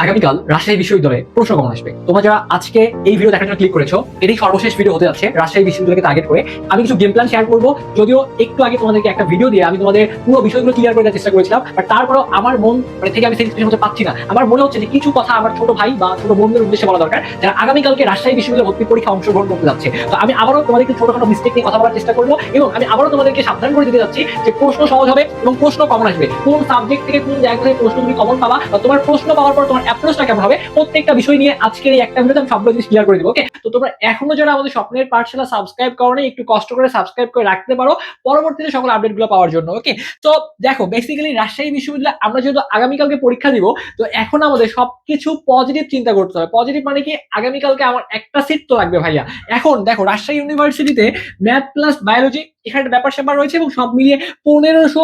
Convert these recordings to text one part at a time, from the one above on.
আগামীকাল রাজশাহী বিশ্ববিদ্যালয়ে প্রশ্ন কমন আসবে। তোমরা যারা আজকে এই ভিডিও দেখার জন্য ক্লিক করেছো, এটাই সর্বশেষ ভিডিও হতে যাচ্ছে রাজশাহী বিশ্ববিদ্যালয়কে টার্গেট করে। আমি কিছু গেম প্ল্যান শেয়ার করবো, যদিও একটু আগে তোমাদেরকে একটা ভিডিও দিয়ে আমি তোমাদের পুরো বিষয়গুলো ক্লিয়ার করে দেওয়ার চেষ্টা করেছিলাম, বাট তারপরেও আমার মন থেকে আমি স্যাটিসফ্যাকশন হতে পাচ্ছি না। আমার মনে হচ্ছে যে কিছু কথা আমার ছোট ভাই বা ছোট বোনদের উদ্দেশ্যে বলা দরকার, যারা আগামীকালকে রাজশাহী বিশ্ববিদ্যালয় ভর্তি পরীক্ষা অংশগ্রহণ করতে যাচ্ছে। তো আমি আবারও তোমাদেরকে ছোটখাটো মিস্টেক নিয়ে কথা বলার চেষ্টা করবো, এবং আমি আবারও তোমাদেরকে সাবধান করে দিতে যাচ্ছি যে প্রশ্ন সহজ হবে এবং প্রশ্ন কমন আসবে। কোন সাবজেক্ট থেকে কোন জায়গা থেকে প্রশ্ন তুমি কমন পাবা, বা তোমার প্রশ্ন পাওয়ার পর তোমার অ্যাপ্রোচটা কেমন হবে, প্রত্যেকটা বিষয় নিয়ে আজকের এই একটা ভিডিওতে আমি সবগুলো জিনিস ক্লিয়ার করে দিব। ওকে, তো তোমরা এখনো যারা আমাদের স্বপ্নের পাঠশালা সাবস্ক্রাইব করো নাই, একটু কষ্ট করে সাবস্ক্রাইব করে রাখতে পারো পরবর্তীতে সকল আপডেটগুলো পাওয়ার জন্য। ওকে, তো দেখো বেসিক্যালি রাজশাহী বিশ্ববিদ্যালয়ে আমরা যেহেতু আগামীকালকে পরীক্ষা দিব, তো এখন আমাদের সবকিছু পজিটিভ চিন্তা করতে হবে। পজিটিভ মানে কি, আগামীকালকে আমার একটা সিট তো লাগবে ভাইয়া। এখন দেখো রাজশাহী ইউনিভার্সিটিতে ম্যাথ প্লাস বায়োলজি এখানে একটা ব্যাপার স্যাপার রয়েছে, এবং সব মিলিয়ে 1500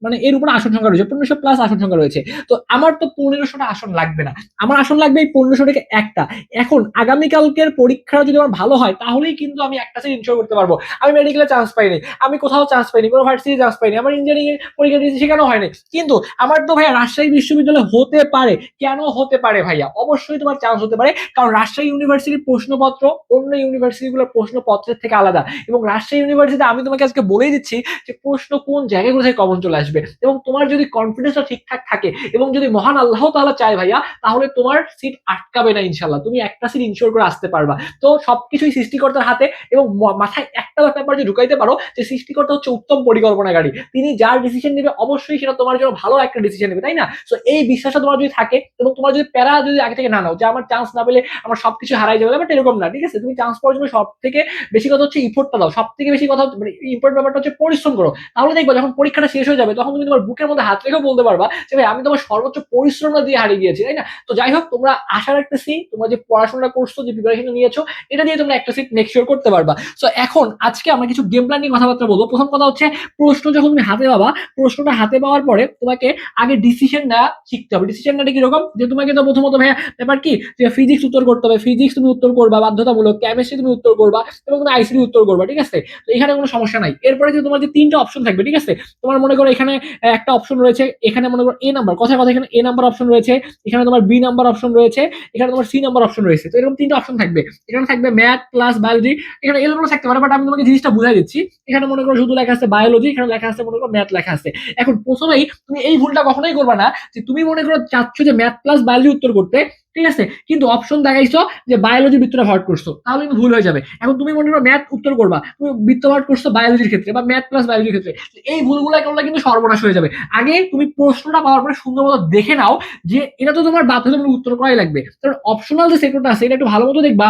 মানে এর উপরে আসন সংখ্যা রয়েছে, 1500 প্লাস আসন সংখ্যা রয়েছে। তো আমার তো 1500টা আসন লাগবে না, আমার আসন লাগবে এই 1500 থেকে একটা। এখন আগামীকালকের পরীক্ষা যদি আমার ভালো হয়, তাহলেই কিন্তু আমি একটা সিট ইনশোর করতে পারবো। আমি মেডিকেলে চান্স পাইনি, আমি কোথাও চান্স পাইনি, কোনো ভার্সিটি চান্স পাইনি, আমার ইঞ্জিনিয়ারিং এর পরীক্ষা দিয়েছি সেখানে হয়নি, কিন্তু আমার তো ভাইয়া রাজশাহী বিশ্ববিদ্যালয় হতে পারে। কেন হতে পারে ভাইয়া? অবশ্যই তোমার চান্স হতে পারে, কারণ রাজশাহী ইউনিভার্সিটির প্রশ্নপত্র অন্য ইউনিভার্সিটিগুলোর প্রশ্নপত্রের থেকে আলাদা। এবং রাজশাহী ইউনিভার্সিটিতে আমি তোমাকে আজকে বলেই দিচ্ছি যে প্রশ্ন কোন জায়গাগুলো থেকে কমন চলে আসবে। এবং তোমার যদি কনফিডেন্সটা ঠিকঠাক থাকে, এবং যদি মহান আল্লাহ তাআলা চায় ভাইয়া, তাহলে তোমার সিট আটকাবে না ইনশাল্লাহ, তুমি একটা সিট ইনশিওর করে আসতে পারবা। তো সবকিছুই সৃষ্টিকর্তার হাতে। এবং মাথায় একটা ব্যাপার যে ঢুকাইতে পারো, যে সৃষ্টিকর্তা হচ্ছে উত্তম পরিকল্পনাকারী, তিনি যার ডিসিশন নেবে অবশ্যই সেটা তোমার জন্য ভালো একটা ডিসিশন নেবে, তাই না? তো এই বিশ্বাসটা তোমার যদি থাকে, এবং তোমার যদি প্যারা যদি আগে থেকে না নাও যে আমার চান্স না পেলে আমার সবকিছু হারাই যাবে, বাট এরকম না, ঠিক আছে? তুমি চান্স পাওয়ার জন্য সব থেকে বেশি কথা হচ্ছে ইফোর্টটা দাও, সব থেকে বেশি কথা মানে ইম্পর্টেন্ট ব্যাপারটা হচ্ছে পরিশ্রম করো। তাহলে দেখবো যখন পরীক্ষাটা শেষ হয়ে যাবে, তখন তুমি তোমার বুকের মধ্যে হাত রেখেও বলতে পারবা যে ভাই আমি তোমার সর্বোচ্চ পরিশ্রমটা দিয়ে হারিয়ে গিয়েছি, তাই না? তো যাই হোক, তোমরা আশা রাখতেছি তোমরা যে পড়াশোনা করছো, যে প্রিপারেশন নিয়েছো, এটা দিয়ে তোমরা একটা সিট মেক শিওর করতে পারবা। তো এখন আজকে আমরা কিছু গেম প্ল্যান নিয়ে কথাবার্তা বলবো। প্রথম কথা হচ্ছে, প্রশ্ন যখন তুমি হাতে পাবা, প্রশ্নটা হাতে পাওয়ার পরে তোমাকে আগে ডিসিশন নেওয়া শিখতে হবে। ডিসিশন নেওয়াটা কিরকম, যে তোমাকে তো প্রথমত ভাইয়া ব্যাপার কি, যে ফিজিক্স উত্তর করতে হবে, ফিজিক্স তুমি উত্তর করবা বাধ্যতামূলক, কেমিস্ট্রি তুমি উত্তর করবা, এবং তুমি আইসিটি উত্তর করবা, ঠিক আছে? তো এখানে কোনো সমস্যা নাই। এরপরে যে তোমার যে তিনটা অপশন থাকবে, ঠিক আছে? তোমার মনে করো এখানে একটা অপশন রয়েছে, এখানে মনে করো এ নাম্বার, কথা কথা এখানে এ নাম্বার অপশন রয়েছে, এখানে তোমার বি নাম্বার অপশন রয়েছে, এখানে তোমার সি নাম্বার অপশন রয়েছে। তো এরকম তিনটা অপশন থাকবে। এখানে থাকবে ম্যাথ প্লাস বায়োলজি, এখানে এগুলো থাকতে পারে, বাট আমি তোমাকে জিনিসটা বুঝাই দিচ্ছি। এখানে মনে করো শুধু লেখা আছে বায়োলজি, এখানে লেখা আছে মনে করো ম্যাথ লেখা আছে। এখন প্রথমেই তুমি এই ভুলটা কখনোই করবা না, যে তুমি মনে করো চাচ্ছ যে ম্যাথ প্লাস বায়োলজি উত্তর করতে, ঠিক আছে, কিন্তু অপশন দেখাইছো যে বায়োলজি বৃত্তটা ভর্ট করছো, তাহলে কিন্তু ভুল হয়ে যাবে। এখন তুমি মনে করো ম্যাথ উত্তর করবা, তুমি বৃত্ত ভর্ট করছো বায়োলজির ক্ষেত্রে বা ম্যাথ প্লাস বায়োলজির ক্ষেত্রে, এই ভুলগুলো করলে কিন্তু সর্বনাশ হয়ে যাবে। আগে তুমি প্রশ্নটা পাওয়ার পরে সুন্দর মতো দেখে নাও যে এটা তো তোমার বাধ্যতামূলক উত্তর করাই লাগবে, কারণ অপশনাল যে সেক্টরটা আছে এটা একটু ভালো মতো দেখবা।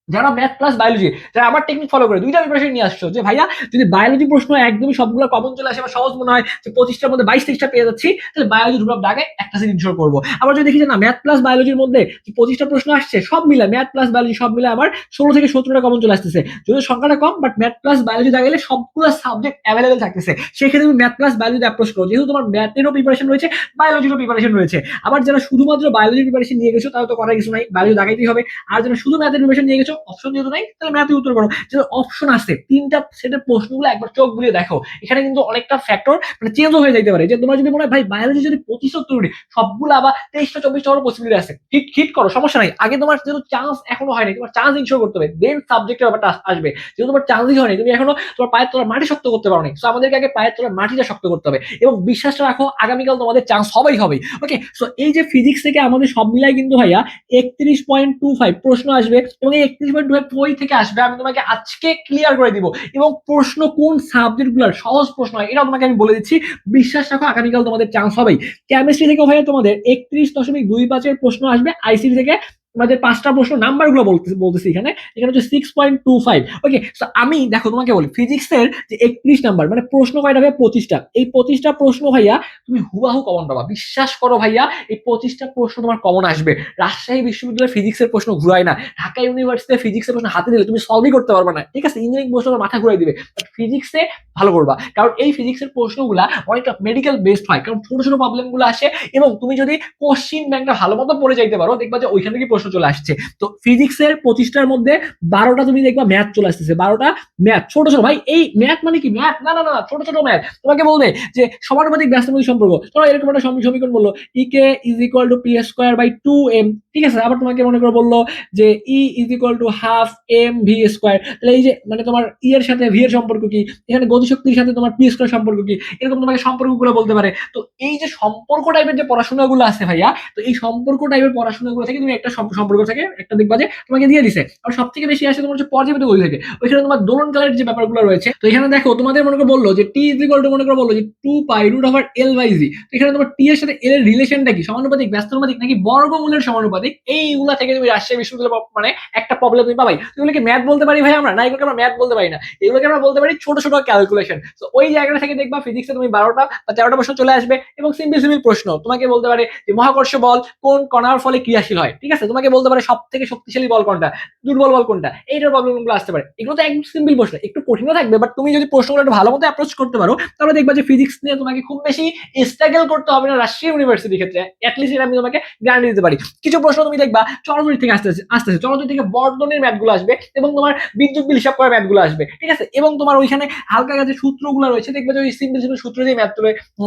যারা ম্যাথ প্লাস বায়োলজি, যারা আমার টেকনিক ফলো করে দুইটা প্রিপারেশন নিয়ে আসছো, যে ভাইয়া যদি বায়োলজি প্রশ্ন একদমই সবগুলো কমন চলে আসে বা সহজ মনে হয়, যে 25টার মধ্যে 22-23টা পেয়ে যাচ্ছি, তাহলে বায়োলজি ড্রপ দাগে একটা সিট ইনশোর করবো। আবার যদি দেখি যে না, ম্যাথ প্লাস বায়োলজির মধ্যে 25টা প্রশ্ন আসছে, সব মিলে ম্যাথ প্লাস বায়োলজি সব মিলে আমার 16 থেকে 17টা কমন চলে আসতেছে, যদি সংখ্যাটা কম, বাট ম্যাথ প্লাস বায়োলজি দাগাইলে সবগুলো সাবজেক্ট অ্যাভেলেবেল থাকতেছে, সেক্ষেত্রে তুমি ম্যাথ প্লাস বায়োলজি অ্যাপ্রোচ করো, যেহেতু তোমার ম্যাথেরও প্রিপারেশন রয়েছে, বায়োলজিরও প্রিপারেশন রয়েছে। আবার যারা শুধুমাত্র বায়োলজি প্রিপারেশন নিয়ে গেছো, তাহলে তো করার কিছু নাই, বায়োলজি দাগাইতেই হবে। আর যারা শুধু ম্যাথের প্রিপারেশন নিয়ে গেছো, অপশন যেহেতু নাই, তাহলে ম্যাথে উত্তর করো। যে অপশন আছে তিনটা সেটের প্রশ্নগুলো একবার চোখ বুলিয়ে দেখো, এখানে কিন্তু অনেকটা ফ্যাক্টর মানে চেঞ্জও হয়ে যেতে পারে। যে তোমার যদি মনে হয় ভাই বায়োলজি যদি 25 উত্তর করি, সবগুলো আবার 23টা 24টা হওয়ার পসিবিলিটি আছে, হিট হিট করো, সমস্যা নাই। আগে তোমার যেহেতু চান্স এখনো হয়নি, তোমার চান্স ইনশোর করতে হবে, দেন সাবজেক্টের ব্যাপারটা আসবে। যেহেতু তোমার চান্সই হয়নি, তুমি এখনো তোমার পায়ের তলার মাটি শক্ত করতে পারো নি, তো আমাদেরকে আগে পায়ের তলার মাটিটা শক্ত করতে হবে, এবং বিশ্বাসটা রাখো আগামীকাল তোমাদের চান্স হবেই হবে। ওকে, সো এই যে ফিজিক্স থেকে আমাদের সব মিলাই কিন্তু ভাইয়া 31.25 প্রশ্ন আসবে, এবং এই 31.25 বই থেকে আসবে, আমি তোমাকে আজকে ক্লিয়ার করে দিব। এবং প্রশ্ন কোন সাবজেক্ট গুলার সহজ প্রশ্ন হয় এটাও তোমাকে আমি বলে দিচ্ছি, বিশ্বাস রাখো আগামীকাল তোমাদের চান্স হবেই। কেমিস্ট্রি থেকে ভাইয়া তোমাদের 31.25 প্রশ্ন আসবে, আইসিটি থেকে তোমাদের 5টা প্রশ্ন নাম্বার গুলো বলতেছি এখানে, এখানে হচ্ছে 6.25। ওকে, আমি দেখো তোমাকে বলি, ফিজিক্সের যে 31 নাম্বার মানে প্রশ্ন কয়টা ভাইয়া, 25টা, এই 25টা প্রশ্ন ভাইয়া তুমি হুবাহু কমন পাবা, বিশ্বাস করো ভাইয়া, এই 25টা প্রশ্ন তোমার কমন আসবে। রাজশাহী বিশ্ববিদ্যালয়ের ফিজিক্সের প্রশ্ন ঘুরায় না, ঢাকা ইউনিভার্সিটিতে ফিজিক্সের প্রশ্ন হাতে দিলে তুমি সলভই করতে পারবে না, ঠিক আছে? ইঞ্জিনিয়ারিং প্রশ্ন মাথা ঘুরাই দিবে, বাট ফিজিক্সে ভালো করবা, কারণ এই ফিজিক্সের প্রশ্নগুলা অনেকটা মেডিকেল বেসড হয়, কারণ ছোট ছোট প্রবলেম গুলো আসে, এবং তুমি যদি কোশ্চিন ব্যাংকটা ভালো মতো পড়ে যাইতে পারো, দেখবা যে ওইখান থেকে প্রশ্ন চলে আসছে। তো ফিজিক্সের 25টার মধ্যে 12টা তুমি দেখবা ম্যাথ চলে আসতেছে, 12টা ম্যাথ, ছোট ছোট ভাই। এই ম্যাথ মানে কি ম্যাথ, না না না, ছোট ছোট ম্যাথ। তোমাকে বলবে যে সমানুপাতিক ব্যস্তমতিক সম্পর্ক, ধরো এরকম একটা সমীকরণ বললো E K is equal to p square by 2m, ঠিক আছে। আবার তোমাকে মনে করে বললো যে E is equal to half m v square, তাহলে এই যে মানে তোমার ই এর সাথে ভি এর সম্পর্ক কি, এখানে গতিশক্তির সাথে তোমার পি স্কোয়ার সম্পর্ক কি, এরকম তোমাকে সম্পর্কগুলো বলতে পারে। তো এই যে সম্পর্ক টাইপের যে পড়াশোনাগুলো আছে ভাইয়া, তো এই সম্পর্ক টাইপের পড়াশোনাগুলো থেকে তুমি একটা সম্পর্ক থেকে একটা দেখবা যে তোমাকে দিয়ে দিছে। আর সব থেকে বেশি আসে তোমার হচ্ছে পর্যাপ্ত গতি থেকে, ওইখানে তোমার দোলনকালের যে ব্যাপারগুলো রয়েছে। তো এখানে দেখো তোমাদের মনে করে বললো যে টি ইজ ইকুয়াল টু মনে করে বললো যে 2 পাই √L/জি, তো এখানে তোমার টি এর সাথে এল এর রিলেশনটা কি, সমানুপাতিক ব্যস্তানুপাতিক নাকি বর্গমূলের সমানুপাতিক, এইগুলা থেকে তুমি রাজশাহী বিশ্ববিদ্যালয় মানে একটা প্রবলেম তুমি পাবাই। এগুলোকে ম্যাথ বলতে পারি ভাই আমরা, না এগুলোকে আমরা ম্যাথ বলতে পারি না, এগুলোকে আমরা বলতে পারি ছোট ছোট ক্যালকুলেশন। তো ওই জায়গাটা থেকে দেখবা ফিজিক্সে তুমি 12টা বা 13টা প্রশ্ন চলে আসবে, এবং সিম্পল সিম্পল প্রশ্ন তোমাকে বলতে পারে যে মহাকর্ষ বল কোন কণার ফলে ক্রিয়াশীল হয়, ঠিক আছে। তোমাকে বলতে পারে সব থেকে শক্তিশালী বল কোনটা, দুর্বল বল কোনটা, এইটার প্রবলেমগুলো আসতে পারে। এগুলো তো একদম সিম্পল প্রশ্ন, একটু কঠিনও থাকবে, বাট তুমি যদি প্রশ্নগুলো একটু ভালো মতো অ্যাপ্রোচ করতে পারো তাহলে দেখবা যে ফিজিক্স নিয়ে তোমাকে খুব বেশি স্ট্রাগল করতে হবে না রাজশাহী ইউনিভার্সিটির ক্ষেত্রে, অ্যাটলিস্ট এটা আমি তোমাকে গ্যারান্টি দিতে পারি। কিছু প্রশ্ন তুমি দেখবা চলতরি থেকে আসতেছে আসতেছে, চলতরি থেকে বর্ধনের ম্যাথগুলো আসবে, এবং তোমার বিদ্যুৎ বিল হিসাব করার ম্যাথগুলো আসবে, ঠিক আছে। এবং তোমার ওইখানে হালকা কাজে সূত্রগুলো রয়েছে, দেখবে যে ওই সিম্পল সিম্পল সূত্র দিয়ে ম্যাথ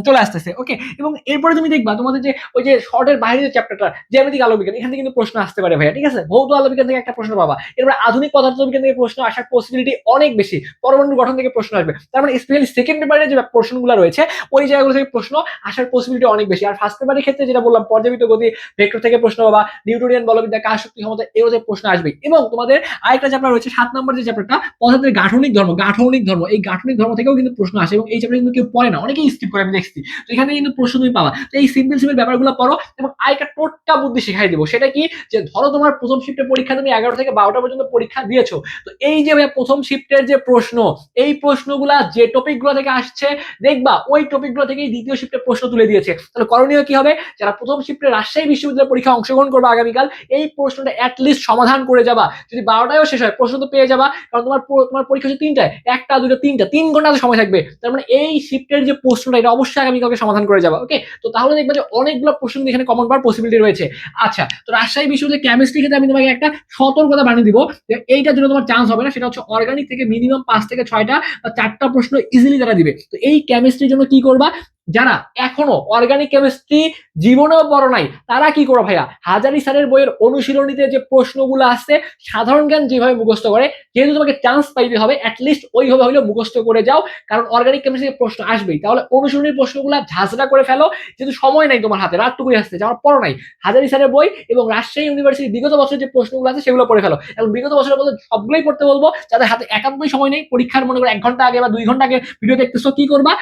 চলে আসতেছে, ওকে। এবং এরপরে তুমি দেখবা তোমাদের যে ওই যে শর্টের বাইরে যে চ্যাপ্টারটা জ্যামিতিক আলোক বিজ্ঞান, এখান থেকে কিন্তু প্রশ্ন আসতে পারে ভাইয়া, ঠিক আছে। ভৌত আলোক বিজ্ঞান থেকে একটা প্রশ্ন পাবা, এরপরে আধুনিক পদার্থ বিজ্ঞান থেকে প্রশ্ন আসার পসিবিলিটি অনেক বেশি, পরমাণু গঠন থেকে প্রশ্ন আসবে। তার মানে স্পেশালি সেকেন্ড পেপারে যে প্রশ্নগুলো রয়েছে ওই জায়গাগুলো থেকে প্রশ্ন আসার পসিবিলিটি অনেক বেশি। আর ফার্স্ট পেপারের ক্ষেত্রে যেটা বললাম পর্যাবৃত্ত গতি ভেক্টর থেকে প্রশ্ন পাবা, নিউটনিয়ান বলবিদ্যা কার শক্তি ক্ষমতা, এর থেকে প্রশ্ন আসবে। এবং তোমাদের আরেকটা চ্যাপ্টার রয়েছে 7 নম্বর যে চ্যাপ্টারটা পদার্থের গাঠনিক ধর্ম, গাঠনিক ধর্ম, এই গাঠনিক ধর্ম থেকেও কিন্তু প্রশ্ন আসে, এবং এই চ্যাপ্টার কিন্তু কেউ পড়ে না, অনেকেই স্কিপ করে, আমি দেখছি। তো এখানে কিন্তু প্রশ্ন তুমি পাবা। তো এই সিম্পল সিম্পল ব্যাপারগুলো পড়ো, এবং আরেকটা টোটকা বুদ্ধি শেখাই দিব, সেটা কি, যে ধরো তোমার প্রথম শিফটে পরীক্ষা তুমি 11 থেকে 12টা পর্যন্ত পরীক্ষা দিয়েছো, তো এই যে প্রথম শিফটের যে প্রশ্ন, এই প্রশ্নগুলা যে টপিকগুলো থেকে আসছে দেখবা ওই টপিকগুলো থেকেই দ্বিতীয় শিফটের প্রশ্ন তুলে দিয়েছে। তাহলে করণীয় কি হবে, যারা প্রথম শিফটে রাজশাহী বিশ্ববিদ্যালয়ের পরীক্ষা অংশগ্রহণ করবে আগামীকাল, এই প্রশ্নটা অ্যাটলিস্ট সমাধান করে যাবা। যদি 12টায়ও শেষ হয় প্রশ্ন তো পেয়ে যাবা, কারণ তোমার পরীক্ষা হচ্ছে 3টায়, 1টা 2টা 3টা 3 ঘন্টা সময় থাকবে। তার মানে এই শিফটের যে প্রশ্নটা এটা অবশ্যই আগামীকালকে সমাধান করে যাবা, ওকে। তো তাহলে দেখবা যে অনেকগুলো প্রশ্ন এখানে কমন পাওয়ার পসিবিলিটি রয়েছে। আচ্ছা, তো রাজশাহী বিশ্ববিদ্যালয়ের কেমিস্ট্রি ক্ষেত্রে আমি তোমাকে একটা সতর্কতা বানিয়ে দিব যে এইটার জন্য তোমার চান্স হবে না, সেটা হচ্ছে অর্গানিক থেকে মিনিমাম 5 থেকে 6টা বা 4টা প্রশ্ন ইজিলি তারা দিবে। তো এই কেমিস্ট্রির জন্য কি করবা, যারা এখনো অর্গানিক কেমিস্ট্রি জীবনেও পড়ো নাই তারা কি করো ভাইয়া, হাজারি স্যারের বইয়ের অনুশীলনীতে যে প্রশ্নগুলো আছে সাধারণ জ্ঞান যেভাবে মুখস্থ করে, যেহেতু তোমাকে চান্স পাইতে হবে অ্যাটলিস্ট ওইভাবে হলেও মুখস্থ করে যাও, কারণ অর্গানিক কেমিস্ট্রি প্রশ্ন আসবেই। তাহলে অনুশীলনীর প্রশ্নগুলো ঝাঁঝরা করে ফেলো, যেহেতু সময় নাই তোমার হাতে, রাতটুকুই আসছে, যারা পড়ো নাই হাজারি স্যারের বই এবং রাজশাহী ইউনিভার্সিটি বিগত বছরের যে প্রশ্নগুলো আছে সেগুলো পড়ে ফেলো। এবং বিগত বছরের বলতে সবগুলোই পড়তে বলবো, যাদের হাতে একান্তই সময় নেই, পরীক্ষার মনে করো 1 ঘন্টা আগে বা 2 ঘন্টা আগে ভিডিও দেখতেছো, কি করবা,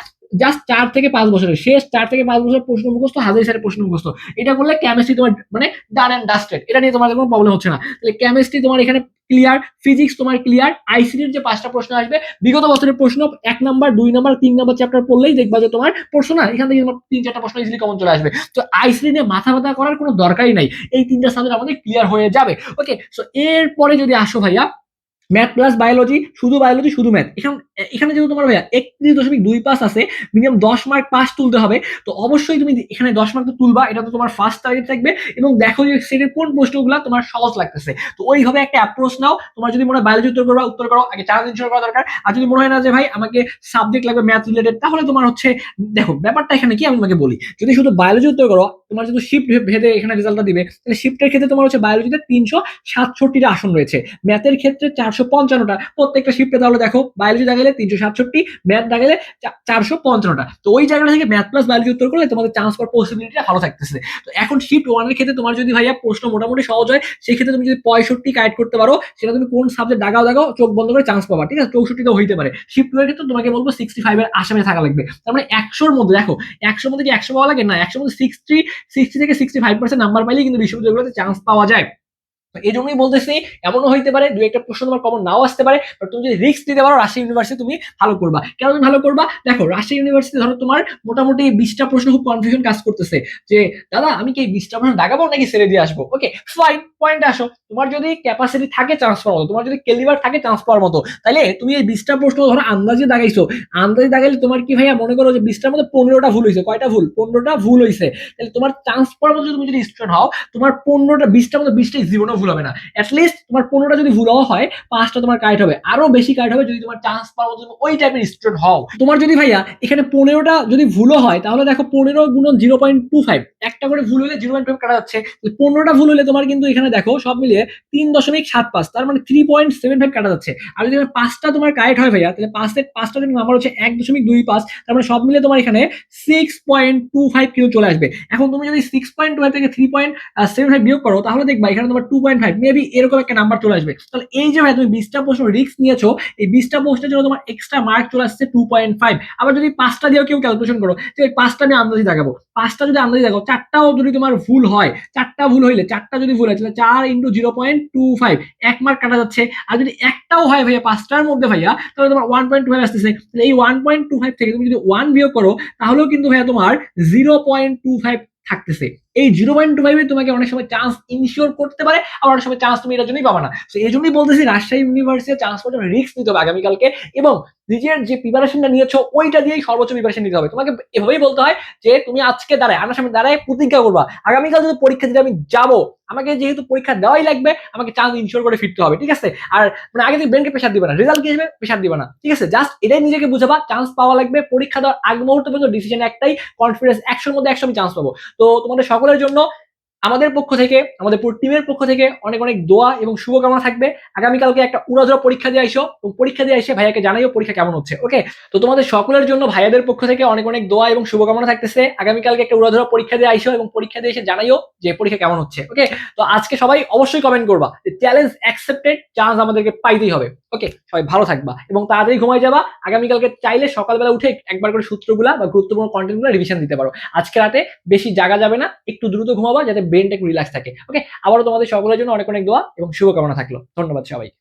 জাস্ট 4 থেকে 5 বছরের শেষ 4 থেকে 5 বছরের প্রশ্ন মুখস্থ, হাজারি স্যারের প্রশ্ন মুখস্থ, এটা করলে কেমিস্ট্রি তোমার মানে ডান এন্ড ডাস্টেড, এটা নিয়ে তোমার কোনো প্রবলেম হচ্ছে না। তাহলে কেমিস্ট্রি তোমার এখানে ক্লিয়ার, ফিজিক্স তোমার ক্লিয়ার, আইসিটির যে 5টা প্রশ্ন আসবে বিগত বছরের প্রশ্ন 1 নাম্বার 2 নাম্বার 3 নাম্বার চ্যাপ্টার পড়লেই দেখবা যে তোমার প্রশ্ন না এখান থেকে তোমার 3-4টা প্রশ্ন ইজিলি কমন চলে আসবে। তো আইসিটি নিয়ে মাথা ব্যথা করার কোনো দরকারই নাই, এই 3টা সাবজেক্ট আমাদের ক্লিয়ার হয়ে যাবে, ওকে। সো এরপরে যদি আসো ভাইয়া ম্যাথ প্লাস বায়োলজি, শুধু বায়োলজি শুধু ম্যাথ, এখানে যেহেতু তোমার ভাইয়া 31.25 আছে, মিনিমাম 10 মার্ক পাস তুলতে হবে। তো অবশ্যই তুমি এখানে 10 মার্ক তো তুলবা, এটা তো তোমার ফার্স্ট টার্গেট থাকবে। এবং দেখো যে সেটের কোন প্রশ্নগুলো তোমার সহজ লাগতেছে, তো ওইভাবে একটা অ্যাপ্রোচ নাও। তোমার যদি মনে হয় বায়োলজি উত্তর করো আগে 4 দিন করা দরকার। আর যদি মনে হয় না যে ভাই আমাকে সাবজেক্ট লাগবে ম্যাথ রিলেটেড, তাহলে তোমার হচ্ছে দেখো ব্যাপারটা এখানে কি আমি তোমাকে বলি, যদি শুধু বায়োলজি উত্তর করো তোমার যদি শিফট ভেদে এখানে রেজাল্টটা দিবে, তাহলে শিফটের ক্ষেত্রে তোমার হচ্ছে বায়োলজিতে 367টা আসন রয়েছে, ম্যাথের ক্ষেত্রে 455টা, প্রত্যেকটা শিফটে তাহলে দেখো বায়োলজি দাগালে 367, ম্যাথ দাগালে 455টা। তো ওই জায়গাটা থেকে ম্যাথ প্লাস বায়োলজি উত্তর করলে তোমাদের চান্স পাওয়ার পসিবিলিটিটা ভালো থাকতেছে। তো এখন শিফট 1 এর ক্ষেত্রে তোমার যদি ভাইয়া প্রশ্ন মোটামুটি সহজ হয়, সেই ক্ষেত্রে তুমি যদি 65 কাইট করতে পারো, সেটা তুমি কোন সাবজেক্ট দাগাও চোখ বন্ধ করে চান্স পাবা, ঠিক আছে। 64টা হইতে পারে। শিফট 2 এর ক্ষেত্রে তোমাকে বলবো 65 এর আসামে থাকা লাগবে। তার মানে 100-র মধ্যে দেখো 100-র মধ্যে কি 100 পাওয়া লাগে না, 100-র মধ্যে 60 থেকে 65% নাম্বার পাইলেই কিন্তু বিশ্ববিদ্যালয়গুলোতে চান্স পাওয়া যায়। তো এই জন্যই বলতেছি, এমনও হইতে পারে দুই একটা প্রশ্ন তোমার কমন নাও আসতে পারে, বাট তুমি যদি রিস্ক নিতে পারো রাজশাহী ইউনিভার্সিটি তুমি ভালো করবা। কেন তুমি ভালো করবা? দেখো রাজশাহী ইউনিভার্সিটি ধরো তোমার মোটামুটি 20টা প্রশ্ন খুব কনফিউশন কাজ করতেছে যে দাদা আমি কি এই 20টা প্রশ্ন দাগাবো নাকি ছেড়ে দিয়ে আসবো। ওকে ফাইন, পয়েন্টে আসো। তোমার যদি ক্যাপাসিটি থাকে চান্স পাওয়ার মতো, তোমার যদি ক্যালিবার থাকে চান্স পাওয়ার মতো, তাহলে তুমি এই 20টা প্রশ্ন ধরো আন্দাজে দাগাইছো, আন্দাজে দাগাইলে তোমার কি ভাইয়া মনে করো যে 20টার মধ্যে 15টা ভুল হয়েছে, কয়টা ভুল? 15টা ভুল হয়েছে। তাহলে তোমার চান্স পাওয়ার মতো তুমি যদি স্টুডেন্ট হও, তোমার 15টা 20টার মধ্যে 20টাই জীবনেও ভুল হবে না। অ্যাটলিস্ট তোমার 15টা যদি ভুল হয় 5টা তোমার কারেক্ট হবে, আরো বেশি কারেক্ট হবে যদি তোমার চান্স পাওয়ার মতো ওই টাইপের স্টুডেন্ট হও। তোমার যদি ভাইয়া এখানে 15টা যদি ভুলও হয়, তাহলে দেখো 15 গুণন 0.25, একটা করে ভুল হলে 0.5 কাটা যাচ্ছে। 15টা ভুল হলে তোমার কিন্তু এখানে দেখো সব মিলিয়ে 3.75, তার মানে 3.75 কাটা যাচ্ছে। আর যদি 5টা তোমার কারেক্ট হয় ভাইয়া, তাহলে পাঁচটা যদি নাম্বার হচ্ছে 1.25, তার মানে সব মিলিয়ে তোমার এখানে 6.25 কিন্তু চলে আসবে। এখন তুমি যদি 6.25 থেকে 3.75 বিয়োগ করো, তাহলে দেখবা এখানে তোমার 2.5 মেবি এরকম একটা নাম্বার চলে আসবে। তাহলে এই যে ভাই তুমি 20টা প্রশ্ন রিস্ক নিয়েছো, এই 20টা প্রশ্নের জন্য তোমার এক্সট্রা মার্ক চলে আসছে 2.5। আবার যদি 5টা দিয়েও কেউ ক্যালকুলেশন করো যে 5টা আমি আন্দাজি দেখাবো, 5টা যদি আন্দাজি দেখো, 4টাও যদি তোমার ভুল হয়, 4টা ভুল হইলে 4টা যদি ভুল হয় তাহলে 4 ইন্টু 0.25, 1 মার্ক কাটা যাচ্ছে। আর যদি একটাও হয় ভাইয়া 5টার মধ্যে ভাইয়া, তাহলে তোমার 1.25 আসতেছে। তাহলে এই 1.25 থেকে তুমি যদি 1 বিয়োগ করো, তাহলেও কিন্তু ভাইয়া তোমার 0.25 থাকতেছে। এই 0.25 তোমাকে অনেক সময় চান্স ইনশিওর করতে পারে, আবার অনেক সময় চান্স তুমি এটার জন্যই পাবা না। তো এই জন্যই বলতেছি রাজশাহী ইউনিভার্সিটি চান্স পাওয়ার জন্য রিস্ক নিতে হবে আগামীকালকে, এবং নিজের যে প্রিপারেশনটা নিয়েছো ওইটা দিয়েই সর্বোচ্চ প্রিপারেশন নিতে হবে। তোমাকে এভাবেই বলতে হয় যে তুমি আজকে দাঁড়ায় আমার সামনে দাঁড়ায় প্রতিজ্ঞা করবা আগামীকাল যদি পরীক্ষা দিতে আমি যাবো, আমাকে যেহেতু পরীক্ষা দেওয়াই লাগবে, আমাকে চান্স ইনশিওর করে ফিরতে হবে, ঠিক আছে? আর মানে আগে থেকে ব্রেনকে প্রেশার দিবে না, রেজাল্ট কি আসবে প্রেশার দিবে না, ঠিক আছে? জাস্ট এটাই নিজেকে বুঝাবা চান্স পাওয়া লাগবে, পরীক্ষা দেওয়ার আগ মুহূর্ত পর্যন্ত ডিসিশন একটাই, কনফিডেন্স 100-র মধ্যে 100 আমি চান্স পাবো। তো তোমাদের সকলের জন্য আমাদের পক্ষ থেকে, আমাদের পুরো টিমের পক্ষ থেকে অনেক অনেক দোয়া এবং শুভকামনা থাকবে। আগামীকালকে একটা উড়াধুরা পরীক্ষা দিয়ে আইসো, এবং পরীক্ষা দিয়ে এসে ভাইয়াকে জানাইও পরীক্ষা কেমন হচ্ছে। ওকে, তো তোমাদের সকলের জন্য ভাইয়াদের পক্ষ থেকে অনেক অনেক দোয়া এবং শুভকামনা থাকতেছে। আগামীকালকে একটা উড়াধুরা পরীক্ষা দিয়ে আইসো এবং পরীক্ষা দিয়ে এসে জানাইও যে পরীক্ষা কেমন হচ্ছে। ওকে, তো আজকে সবাই অবশ্যই কমেন্ট করবা যে চ্যালেঞ্জ অ্যাকসেপ্টেড, চান্স আমাদেরকে পাইতেই হবে। ওকে, সবাই ভালো থাকবা এবং তাড়াতাড়ি ঘুমাই যাবা। আগামীকালকে চাইলে সকালবেলা উঠে একবার করে সূত্রগুলা বা গুরুত্বপূর্ণ কন্টেন্টগুলো রিভিশন দিতে পারো। আজকে রাতে বেশি জাগা যাবে না, একটু দ্রুত ঘুমাবা যাতে ব্রেনটা একটু রিল্যাক্স থাকে। ওকে, আবারও তোমাদের সকলের জন্য অনেক অনেক দোয়া এবং শুভকামনা থাকলো। ধন্যবাদ সবাই।